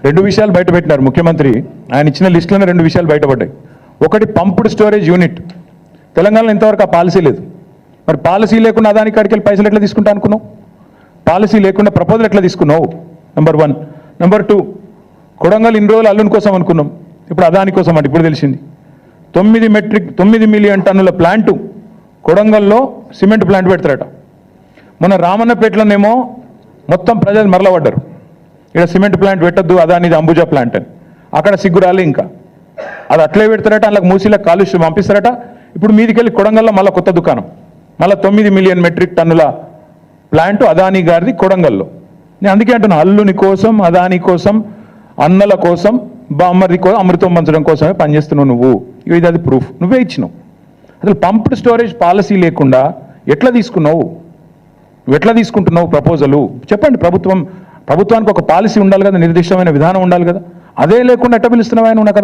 రెండు విషయాలు బయటపెట్టినారు ముఖ్యమంత్రి. ఆయన ఇచ్చిన లిస్టులోనే రెండు విషయాలు బయటపడ్డాయి. ఒకటి పంప్డ్ స్టోరేజ్ యూనిట్. తెలంగాణలో ఇంతవరకు ఆ పాలసీ లేదు. మరి పాలసీ లేకుండా అదానికి కాడికి వెళ్ళి పైసలు ఎట్లా తీసుకుంటా అనుకున్నావు? పాలసీ లేకుండా ప్రపోజల్ ఎట్లా తీసుకున్నావు? నెంబర్ 1. నెంబర్ 2, కొడంగల్ ఇన్ని రోజులు అల్లుని కోసం అనుకున్నాం, ఇప్పుడు అదాని కోసం అంటే ఇప్పుడు తెలిసింది. 9 మిలియన్ టన్నుల ప్లాంటు కొడంగల్లో సిమెంట్ ప్లాంట్ పెడతారట. మొన్న రామన్నపేటలోనేమో మొత్తం ప్రజలు మరలబడ్డారు, ఇక్కడ సిమెంట్ ప్లాంట్ పెట్టద్దు, అదానిది అంబుజా ప్లాంట్ అని. అక్కడ సిగ్గురాలే, ఇంకా అది అట్లే పెడతారట, అందులో మూసీలకు కాలుష్యం పంపిస్తారట. ఇప్పుడు మీదికెళ్ళి కొడంగల్లో మళ్ళీ కొత్త దుకాణం, మళ్ళీ 9 మిలియన్ మెట్రిక్ టన్నుల ప్లాంటు అదాని గారిది కొడంగల్లో. నేను అందుకే అంటున్నా, అల్లుని కోసం, అదాని కోసం, అన్నల కోసం, బామ్మర్ది కోసం, అమృతం పంచడం కోసమే పనిచేస్తున్నావు నువ్వు. ఇది అది ప్రూఫ్ నువ్వే ఇచ్చినావు. అసలు పంప్డ్ స్టోరేజ్ పాలసీ లేకుండా ఎట్లా తీసుకున్నావు? నువ్వు ఎట్లా తీసుకుంటున్నావు ప్రపోజలు? చెప్పండి. ప్రభుత్వానికి ఒక పాలసీ ఉండాలి కదా, నిర్దిష్టమైన విధానం ఉండాలి కదా. అదే లేకుండా ఎట్లా పిలుస్తున్నావు ఆయన? నాకు